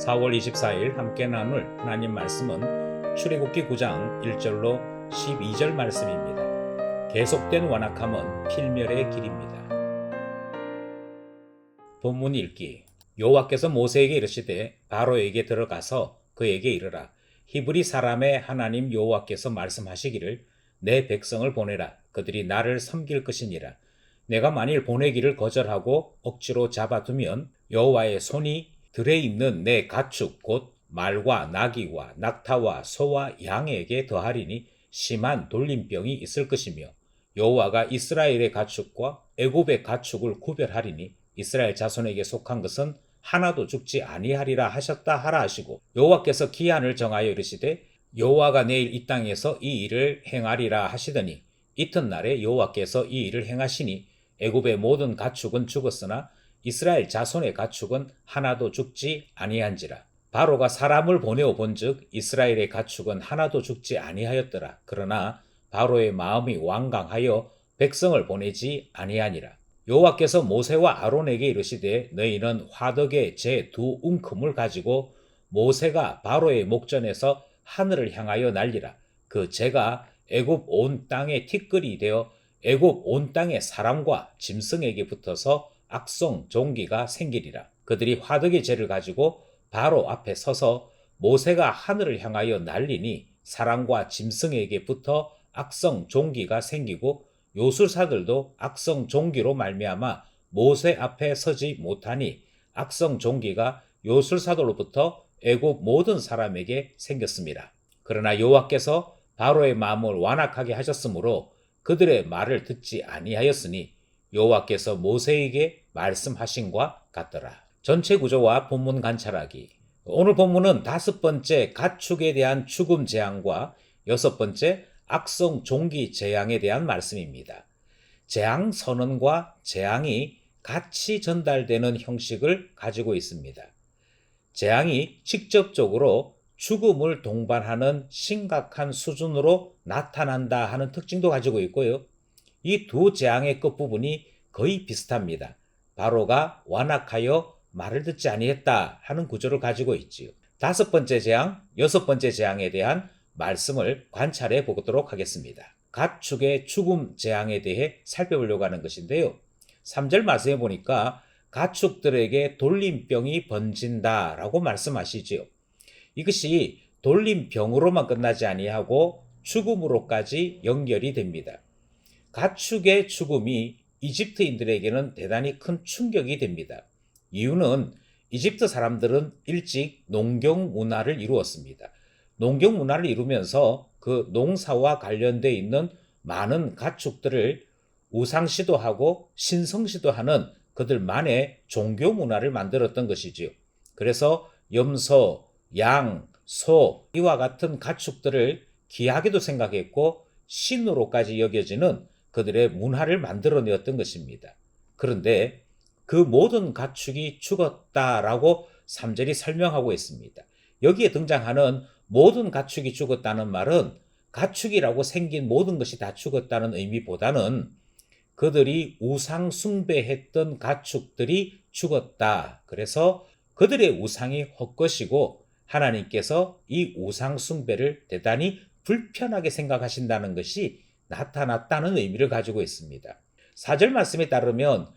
4월 24일 함께 나눌 하나님 말씀은 출애굽기 9장 1절로 12절 말씀입니다. 계속된 완악함은 필멸의 길입니다. 본문 읽기. 여호와께서 모세에게 이르시되 바로에게 들어가서 그에게 이르라. 히브리 사람의 하나님 여호와께서 말씀하시기를 내 백성을 보내라. 그들이 나를 섬길 것이니라. 내가 만일 보내기를 거절하고 억지로 잡아두면 여호와의 손이 들에 있는 내 가축 곧 말과 나귀와 낙타와 소와 양에게 더하리니 심한 돌림병이 있을 것이며 여호와가 이스라엘의 가축과 애굽의 가축을 구별하리니 이스라엘 자손에게 속한 것은 하나도 죽지 아니하리라 하셨다 하라 하시고 여호와께서 기한을 정하여 이르시되 여호와가 내일 이 땅에서 이 일을 행하리라 하시더니 이튿날에 여호와께서 이 일을 행하시니 애굽의 모든 가축은 죽었으나 이스라엘 자손의 가축은 하나도 죽지 아니한지라. 바로가 사람을 보내어 본즉 이스라엘의 가축은 하나도 죽지 아니하였더라. 그러나 바로의 마음이 완강하여 백성을 보내지 아니하니라. 여호와께서 모세와 아론에게 이르시되 너희는 화덕의 제 두 웅큼을 가지고 모세가 바로의 목전에서 하늘을 향하여 날리라. 그 재가 애굽 온 땅의 티끌이 되어 애굽 온 땅의 사람과 짐승에게 붙어서 악성 종기가 생기리라. 그들이 화덕의 재를 가지고 바로 앞에 서서 모세가 하늘을 향하여 날리니 사람과 짐승에게 붙어 악성 종기가 생기고 요술사들도 악성 종기로 말미암아 모세 앞에 서지 못하니 악성 종기가 요술사들로부터 애굽 모든 사람에게 생겼습니다. 그러나 여호와께서 바로의 마음을 완악하게 하셨으므로 그들의 말을 듣지 아니하였으니 여호와께서 모세에게 말씀하신과 같더라. 전체 구조와 본문 관찰하기. 오늘 본문은 5번째 가축에 대한 죽음 재앙과 6번째 악성 종기 재앙에 대한 말씀입니다. 재앙 선언과 재앙이 같이 전달되는 형식을 가지고 있습니다. 재앙이 직접적으로 죽음을 동반하는 심각한 수준으로 나타난다 하는 특징도 가지고 있고요. 이 두 재앙의 끝부분이 거의 비슷합니다. 바로가 완악하여 말을 듣지 아니했다 하는 구조를 가지고 있지요. 5번째 재앙, 6번째 재앙에 대한 말씀을 관찰해 보도록 하겠습니다. 가축의 죽음 재앙에 대해 살펴보려고 하는 것인데요. 3절 말씀해 보니까 가축들에게 돌림병이 번진다라고 말씀하시지요. 이것이 돌림병으로만 끝나지 아니하고 죽음으로까지 연결이 됩니다. 가축의 죽음이 이집트인들에게는 대단히 큰 충격이 됩니다. 이유는 이집트 사람들은 일찍 농경 문화를 이루었습니다. 농경 문화를 이루면서 그 농사와 관련되어 있는 많은 가축들을 우상시도 하고 신성시도 하는 그들만의 종교 문화를 만들었던 것이지요. 그래서 염소, 양, 소 이와 같은 가축들을 귀하게도 생각했고 신으로까지 여겨지는 그들의 문화를 만들어내었던 것입니다. 그런데 그 모든 가축이 죽었다라고 3절이 설명하고 있습니다. 여기에 등장하는 모든 가축이 죽었다는 말은 가축이라고 생긴 모든 것이 다 죽었다는 의미보다는 그들이 우상 숭배했던 가축들이 죽었다. 그래서 그들의 우상이 헛것이고 하나님께서 이 우상 숭배를 대단히 불편하게 생각하신다는 것이 나타났다는 의미를 가지고 있습니다. 4절 말씀에 따르면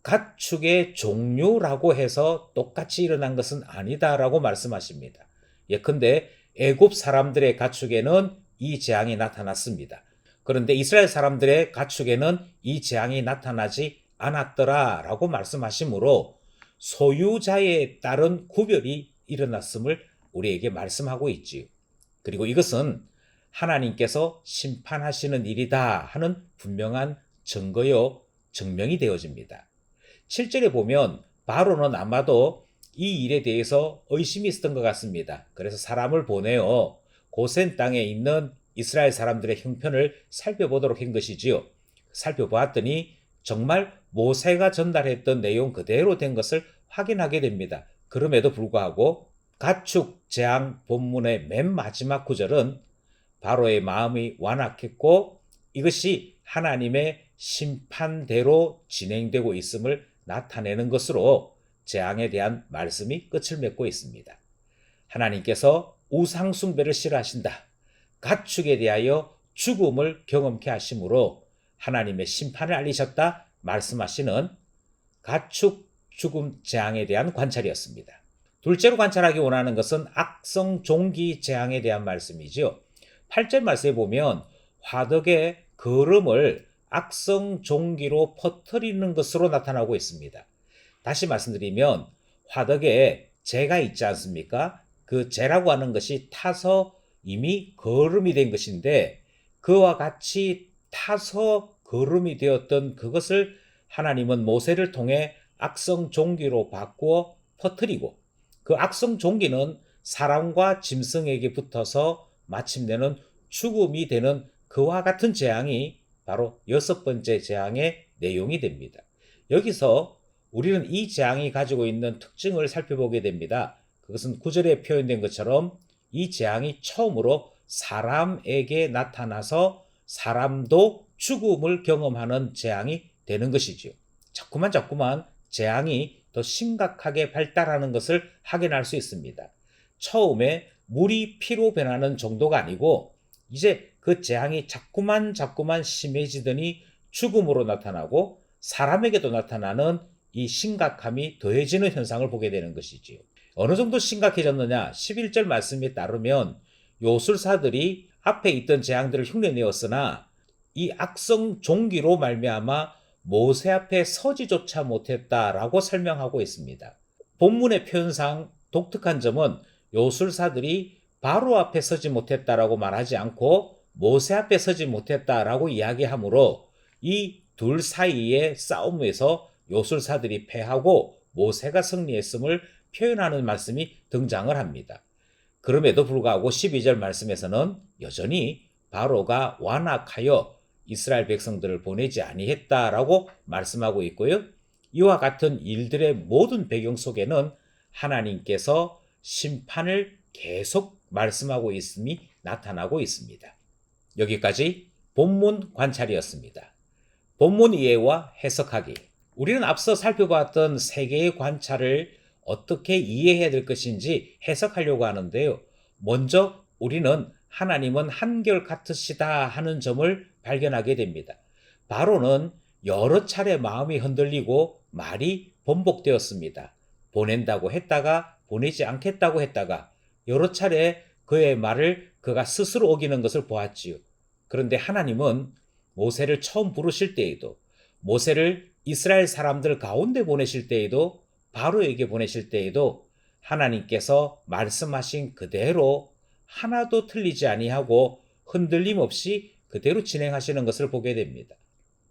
가축의 종류라고 해서 똑같이 일어난 것은 아니다라고 말씀하십니다. 예컨대 애굽 사람들의 가축에는 이 재앙이 나타났습니다. 그런데 이스라엘 사람들의 가축에는 이 재앙이 나타나지 않았더라라고 말씀하시므로 소유자에 따른 구별이 일어났음을 우리에게 말씀하고 있지요. 그리고 이것은 하나님께서 심판하시는 일이다 하는 분명한 증거요 증명이 되어집니다. 7절에 보면 바로는 아마도 이 일에 대해서 의심이 있었던 것 같습니다. 그래서 사람을 보내어 고센 땅에 있는 이스라엘 사람들의 형편을 살펴보도록 한 것이지요. 살펴보았더니 정말 모세가 전달했던 내용 그대로 된 것을 확인하게 됩니다. 그럼에도 불구하고 가축 재앙 본문의 맨 마지막 구절은 바로의 마음이 완악했고 이것이 하나님의 심판대로 진행되고 있음을 나타내는 것으로 재앙에 대한 말씀이 끝을 맺고 있습니다. 하나님께서 우상 숭배를 싫어하신다. 가축에 대하여 죽음을 경험케 하심으로 하나님의 심판을 알리셨다 말씀하시는 가축 죽음 재앙에 대한 관찰이었습니다. 둘째로 관찰하기 원하는 것은 악성 종기 재앙에 대한 말씀이죠. 8절 말씀에 보면 화덕의 거름을 악성 종기로 퍼뜨리는 것으로 나타나고 있습니다. 다시 말씀드리면 화덕에 재가 있지 않습니까? 그 재라고 하는 것이 타서 이미 거름이 된 것인데 그와 같이 타서 거름이 되었던 그것을 하나님은 모세를 통해 악성 종기로 바꾸어 퍼뜨리고 그 악성 종기는 사람과 짐승에게 붙어서 마침내는 죽음이 되는 그와 같은 재앙이 바로 6번째 재앙의 내용이 됩니다. 여기서 우리는 이 재앙이 가지고 있는 특징을 살펴보게 됩니다. 그것은 9절에 표현된 것처럼 이 재앙이 처음으로 사람에게 나타나서 사람도 죽음을 경험하는 재앙이 되는 것이지요. 자꾸만 재앙이 더 심각하게 발달하는 것을 확인할 수 있습니다. 처음에 물이 피로 변하는 정도가 아니고 이제 그 재앙이 자꾸만 심해지더니 죽음으로 나타나고 사람에게도 나타나는 이 심각함이 더해지는 현상을 보게 되는 것이지요. 어느 정도 심각해졌느냐? 11절 말씀에 따르면 요술사들이 앞에 있던 재앙들을 흉내내었으나 이 악성 종기로 말미암아 모세 앞에 서지조차 못했다라고 설명하고 있습니다. 본문의 표현상 독특한 점은 요술사들이 바로 앞에 서지 못했다라고 말하지 않고 모세 앞에 서지 못했다라고 이야기하므로 이 둘 사이의 싸움에서 요술사들이 패하고 모세가 승리했음을 표현하는 말씀이 등장을 합니다. 그럼에도 불구하고 12절 말씀에서는 여전히 바로가 완악하여 이스라엘 백성들을 보내지 아니했다라고 말씀하고 있고요. 이와 같은 일들의 모든 배경 속에는 하나님께서 심판을 계속 말씀하고 있음이 나타나고 있습니다. 여기까지 본문 관찰이었습니다. 본문 이해와 해석하기. 우리는 앞서 살펴봤던 세 개의 관찰을 어떻게 이해해야 될 것인지 해석하려고 하는데요. 먼저 우리는 하나님은 한결같으시다 하는 점을 발견하게 됩니다. 바로는 여러 차례 마음이 흔들리고 말이 번복되었습니다. 보낸다고 했다가 보내지 않겠다고 했다가 여러 차례 그의 말을 그가 스스로 어기는 것을 보았지요. 그런데 하나님은 모세를 처음 부르실 때에도 모세를 이스라엘 사람들 가운데 보내실 때에도 바로에게 보내실 때에도 하나님께서 말씀하신 그대로 하나도 틀리지 아니하고 흔들림 없이 그대로 진행하시는 것을 보게 됩니다.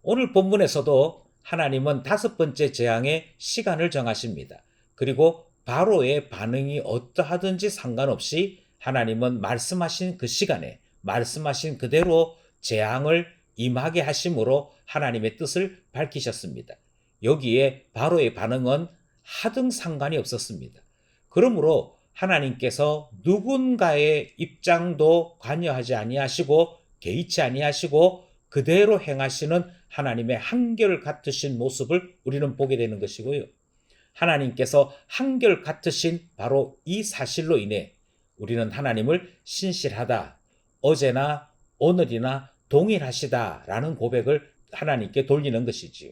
오늘 본문에서도 하나님은 5번째 재앙의 시간을 정하십니다. 그리고 바로의 반응이 어떠하든지 상관없이 하나님은 말씀하신 그 시간에 말씀하신 그대로 재앙을 임하게 하심으로 하나님의 뜻을 밝히셨습니다. 여기에 바로의 반응은 하등 상관이 없었습니다. 그러므로 하나님께서 누군가의 입장도 관여하지 아니하시고 개의치 아니하시고 그대로 행하시는 하나님의 한결같으신 모습을 우리는 보게 되는 것이고요. 하나님께서 한결같으신 바로 이 사실로 인해 우리는 하나님을 신실하다, 어제나 오늘이나 동일하시다라는 고백을 하나님께 돌리는 것이지요.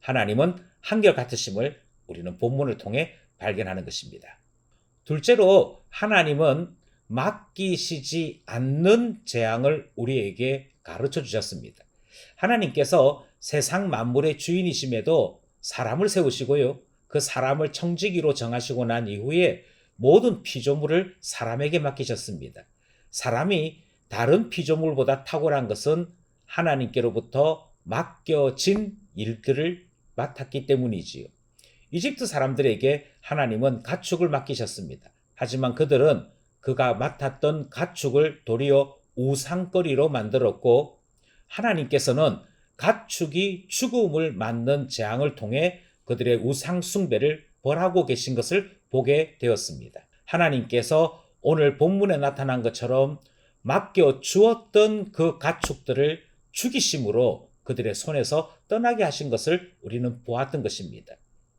하나님은 한결같으심을 우리는 본문을 통해 발견하는 것입니다. 둘째로 하나님은 맡기시지 않는 재앙을 우리에게 가르쳐 주셨습니다. 하나님께서 세상 만물의 주인이심에도 사람을 세우시고요. 그 사람을 청지기로 정하시고 난 이후에 모든 피조물을 사람에게 맡기셨습니다. 사람이 다른 피조물보다 탁월한 것은 하나님께로부터 맡겨진 일들을 맡았기 때문이지요. 이집트 사람들에게 하나님은 가축을 맡기셨습니다. 하지만 그들은 그가 맡았던 가축을 도리어 우상거리로 만들었고 하나님께서는 가축이 죽음을 맞는 재앙을 통해 그들의 우상 숭배를 벌하고 계신 것을 보게 되었습니다. 하나님께서 오늘 본문에 나타난 것처럼 맡겨 주었던 그 가축들을 죽이심으로 그들의 손에서 떠나게 하신 것을 우리는 보았던 것입니다.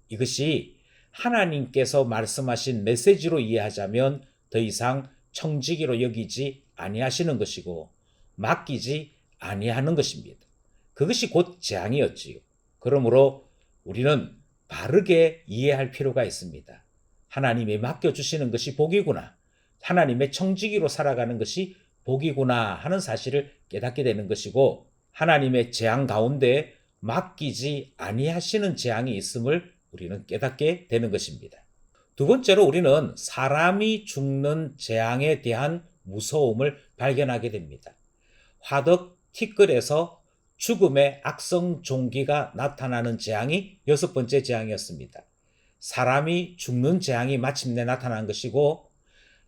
이것이 하나님께서 말씀하신 메시지로 이해하자면 더 이상 청지기로 여기지 아니하시는 것이고 맡기지 아니하는 것입니다. 그것이 곧 재앙이었지요. 그러므로 우리는 바르게 이해할 필요가 있습니다. 하나님이 맡겨주시는 것이 복이구나. 하나님의 청지기로 살아가는 것이 복이구나 하는 사실을 깨닫게 되는 것이고, 하나님의 재앙 가운데 맡기지 아니하시는 재앙이 있음을 우리는 깨닫게 되는 것입니다. 두 번째로 우리는 사람이 죽는 재앙에 대한 무서움을 발견하게 됩니다. 화덕 티끌에서 죽음의 악성 종기가 나타나는 재앙이 여섯 번째 재앙이었습니다. 사람이 죽는 재앙이 마침내 나타난 것이고,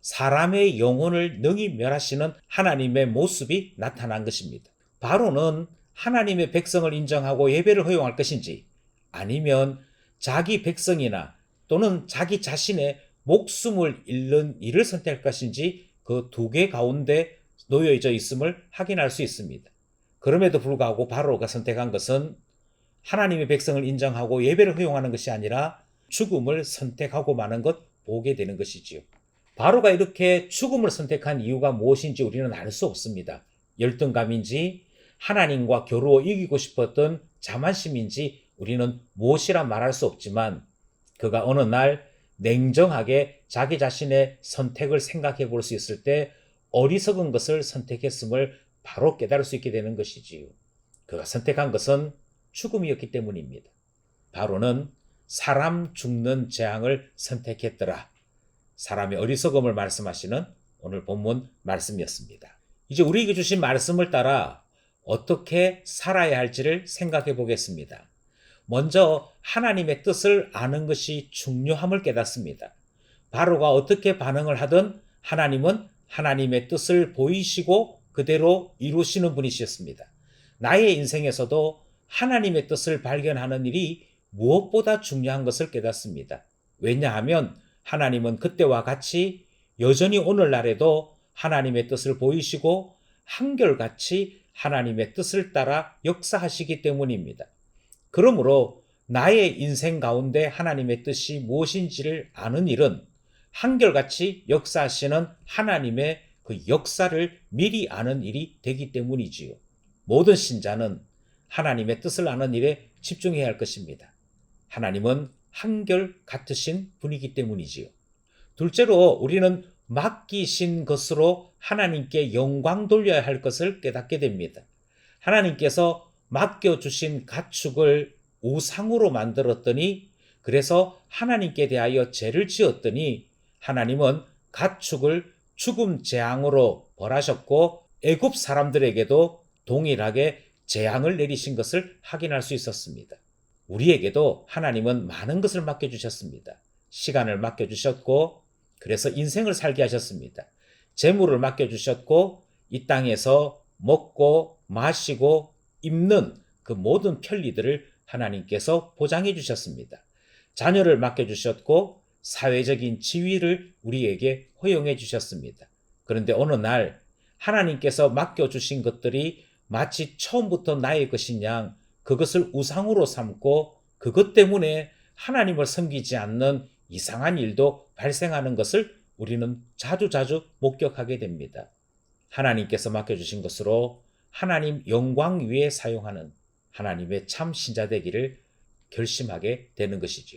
사람의 영혼을 능히 멸하시는 하나님의 모습이 나타난 것입니다. 바로는 하나님의 백성을 인정하고 예배를 허용할 것인지, 아니면 자기 백성이나 또는 자기 자신의 목숨을 잃는 일을 선택할 것인지, 그 두 개 가운데 놓여져 있음을 확인할 수 있습니다. 그럼에도 불구하고 바로가 선택한 것은 하나님의 백성을 인정하고 예배를 허용하는 것이 아니라 죽음을 선택하고 마는 것 보게 되는 것이지요. 바로가 이렇게 죽음을 선택한 이유가 무엇인지 우리는 알 수 없습니다. 열등감인지 하나님과 겨루어 이기고 싶었던 자만심인지 우리는 무엇이라 말할 수 없지만, 그가 어느 날 냉정하게 자기 자신의 선택을 생각해 볼 수 있을 때 어리석은 것을 선택했음을 바로 깨달을 수 있게 되는 것이지요. 그가 선택한 것은 죽음이었기 때문입니다. 바로는 사람 죽는 재앙을 선택했더라. 사람의 어리석음을 말씀하시는 오늘 본문 말씀이었습니다. 이제 우리에게 주신 말씀을 따라 어떻게 살아야 할지를 생각해 보겠습니다. 먼저 하나님의 뜻을 아는 것이 중요함을 깨닫습니다. 바로가 어떻게 반응을 하든 하나님은 하나님의 뜻을 보이시고 그대로 이루시는 분이셨습니다. 나의 인생에서도 하나님의 뜻을 발견하는 일이 무엇보다 중요한 것을 깨닫습니다. 왜냐하면 하나님은 그때와 같이 여전히 오늘날에도 하나님의 뜻을 보이시고 한결같이 하나님의 뜻을 따라 역사하시기 때문입니다. 그러므로 나의 인생 가운데 하나님의 뜻이 무엇인지를 아는 일은 한결같이 역사하시는 하나님의 그 역사를 미리 아는 일이 되기 때문이지요. 모든 신자는 하나님의 뜻을 아는 일에 집중해야 할 것입니다. 하나님은 한결 같으신 분이기 때문이지요. 둘째로 우리는 맡기신 것으로 하나님께 영광 돌려야 할 것을 깨닫게 됩니다. 하나님께서 맡겨주신 가축을 우상으로 만들었더니, 그래서 하나님께 대하여 죄를 지었더니 하나님은 가축을 죽음 재앙으로 벌하셨고 애굽 사람들에게도 동일하게 재앙을 내리신 것을 확인할 수 있었습니다. 우리에게도 하나님은 많은 것을 맡겨주셨습니다. 시간을 맡겨주셨고, 그래서 인생을 살게 하셨습니다. 재물을 맡겨주셨고, 이 땅에서 먹고 마시고 입는 그 모든 편리들을 하나님께서 보장해 주셨습니다. 자녀를 맡겨주셨고 사회적인 지위를 우리에게 허용해 주셨습니다. 그런데 어느 날 하나님께서 맡겨주신 것들이 마치 처음부터 나의 것인 양 그것을 우상으로 삼고 그것 때문에 하나님을 섬기지 않는 이상한 일도 발생하는 것을 우리는 자주자주 목격하게 됩니다. 하나님께서 맡겨주신 것으로 하나님 영광 위에 사용하는 하나님의 참 신자 되기를 결심하게 되는 것이죠.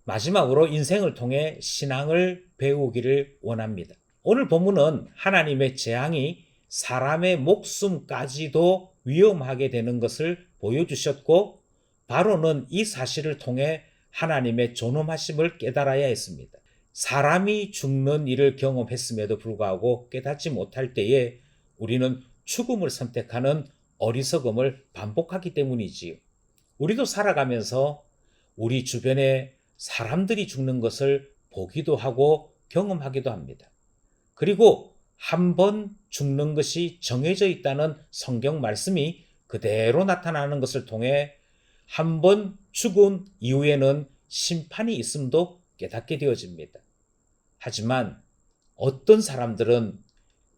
마지막으로 인생을 통해 신앙을 배우기를 원합니다. 오늘 본문은 하나님의 재앙이 사람의 목숨까지도 위험하게 되는 것을 보여주셨고, 바로는 이 사실을 통해 하나님의 존엄하심을 깨달아야 했습니다. 사람이 죽는 일을 경험했음에도 불구하고 깨닫지 못할 때에 우리는 죽음을 선택하는 어리석음을 반복하기 때문이지요. 우리도 살아가면서 우리 주변에 사람들이 죽는 것을 보기도 하고 경험하기도 합니다. 그리고 한 번 죽는 것이 정해져 있다는 성경 말씀이 그대로 나타나는 것을 통해 한 번 죽은 이후에는 심판이 있음도 깨닫게 되어집니다. 하지만 어떤 사람들은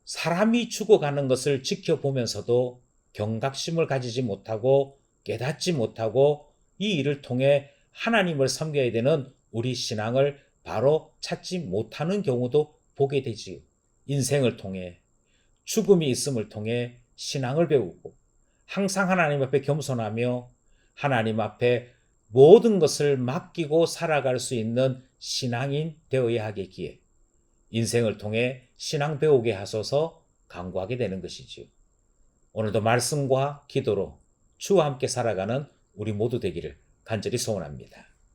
사람이 죽어가는 것을 지켜보면서도 경각심을 가지지 못하고 깨닫지 못하고 이 일을 통해 하나님을 섬겨야 되는 우리 신앙을 바로 찾지 못하는 경우도 보게 되지요. 인생을 통해 죽음이 있음을 통해 신앙을 배우고 항상 하나님 앞에 겸손하며 하나님 앞에 모든 것을 맡기고 살아갈 수 있는 신앙인 되어야 하겠기에 인생을 통해 신앙 배우게 하소서 간구하게 되는 것이지요. 오늘도 말씀과 기도로 주와 함께 살아가는 우리 모두 되기를 간절히 소원합니다.